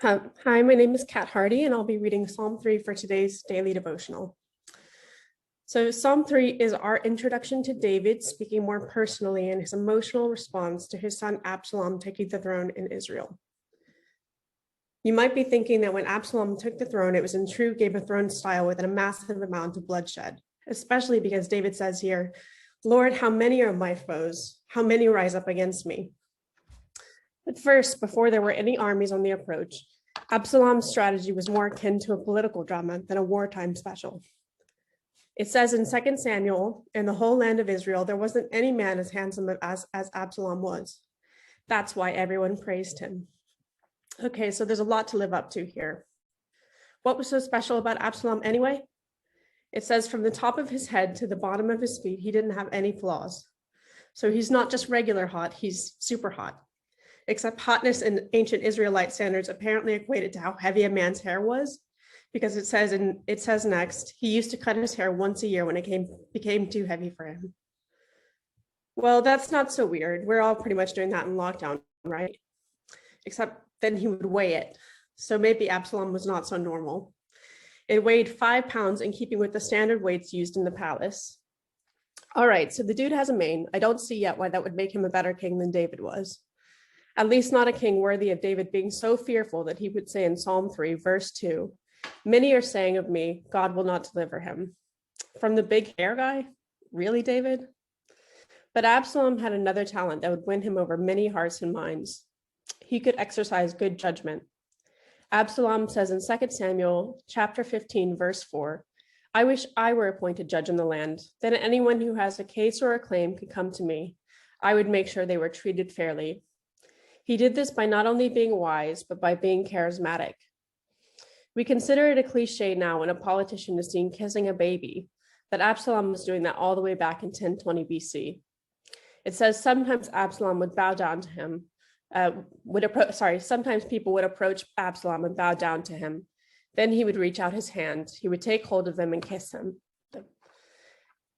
Hi, my name is Kat Hardy, and I'll be reading Psalm 3 for today's daily devotional. So, Psalm 3 is our introduction to David, speaking more personally in his emotional response to his son Absalom taking the throne in Israel. You might be thinking that when Absalom took the throne, it was in true Game of Thrones style with a massive amount of bloodshed, especially because David says here, "Lord, how many are my foes? How many rise up against me?" But first, before there were any armies on the approach, Absalom's strategy was more akin to a political drama than a wartime special. It says in 2 Samuel, in the whole land of Israel, there wasn't any man as handsome as Absalom was. That's why everyone praised him. Okay, so there's a lot to live up to here. What was so special about Absalom anyway? It says from the top of his head to the bottom of his feet, he didn't have any flaws. So he's not just regular hot, he's super hot. Except hotness in ancient Israelite standards apparently equated to how heavy a man's hair was, because it says next, he used to cut his hair once a year when it became too heavy for him. Well, that's not so weird. We're all pretty much doing that in lockdown, right? Except then he would weigh it. So maybe Absalom was not so normal. It weighed 5 pounds in keeping with the standard weights used in the palace. All right, so the dude has a mane. I don't see yet why that would make him a better king than David was. At least not a king worthy of David being so fearful that he would say in Psalm 3, verse 2, "Many are saying of me, God will not deliver him." From the big hair guy? Really, David? But Absalom had another talent that would win him over many hearts and minds. He could exercise good judgment. Absalom says in 2 Samuel chapter 15, verse 4, "I wish I were appointed judge in the land. Then anyone who has a case or a claim could come to me. I would make sure they were treated fairly." He did this by not only being wise, but by being charismatic. We consider it a cliche now when a politician is seen kissing a baby, but Absalom was doing that all the way back in 1020 BC. It says sometimes Absalom would bow down to him, sometimes people would approach Absalom and bow down to him. Then he would reach out his hand, he would take hold of them and kiss them.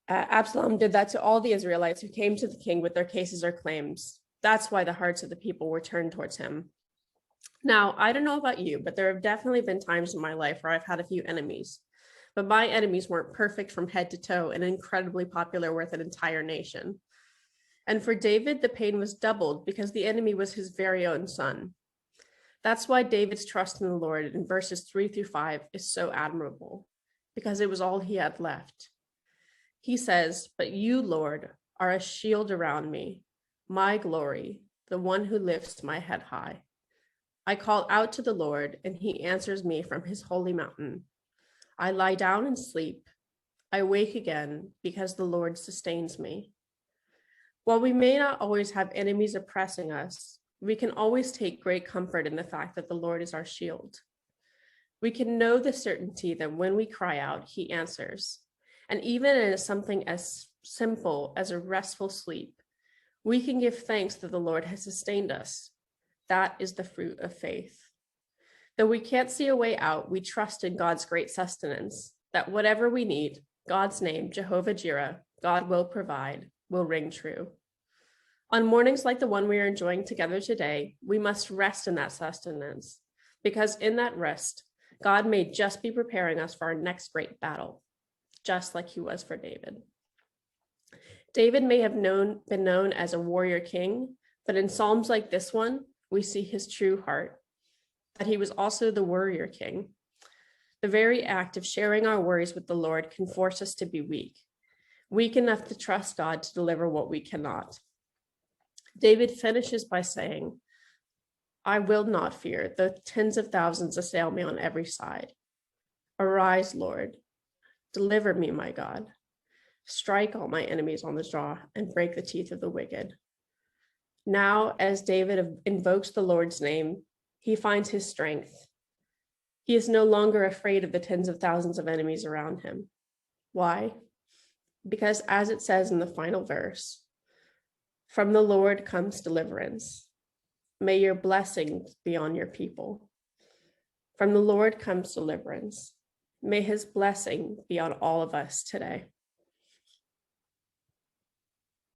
Absalom did that to all the Israelites who came to the king with their cases or claims. That's why the hearts of the people were turned towards him. Now, I don't know about you, but there have definitely been times in my life where I've had a few enemies. But my enemies weren't perfect from head to toe and incredibly popular with an entire nation. And for David, the pain was doubled because the enemy was his very own son. That's why David's trust in the Lord in verses 3-5 is so admirable, because it was all he had left. He says, "But you, Lord, are a shield around me, my glory, the one who lifts my head high. I call out to the Lord, and he answers me from his holy mountain. I lie down and sleep. I wake again because the Lord sustains me." While we may not always have enemies oppressing us, we can always take great comfort in the fact that the Lord is our shield. We can know the certainty that when we cry out, he answers. And even in something as simple as a restful sleep, we can give thanks that the Lord has sustained us. That is the fruit of faith. Though we can't see a way out, we trust in God's great sustenance, that whatever we need, God's name, Jehovah Jireh, God will provide, will ring true. On mornings like the one we are enjoying together today, we must rest in that sustenance, because in that rest, God may just be preparing us for our next great battle, just like he was for David. David may have been known as a warrior king, but in Psalms like this one, we see his true heart, that he was also the warrior king. The very act of sharing our worries with the Lord can force us to be weak enough to trust God to deliver what we cannot. David finishes by saying, "I will not fear, though tens of thousands assail me on every side. Arise, Lord, deliver me, my God. Strike all my enemies on the jaw and break the teeth of the wicked." Now, as David invokes the Lord's name, he finds his strength. He is no longer afraid of the tens of thousands of enemies around him. Why? Because as it says in the final verse, "From the Lord comes deliverance. May your blessings be on your people." From the Lord comes deliverance. May his blessing be on all of us today.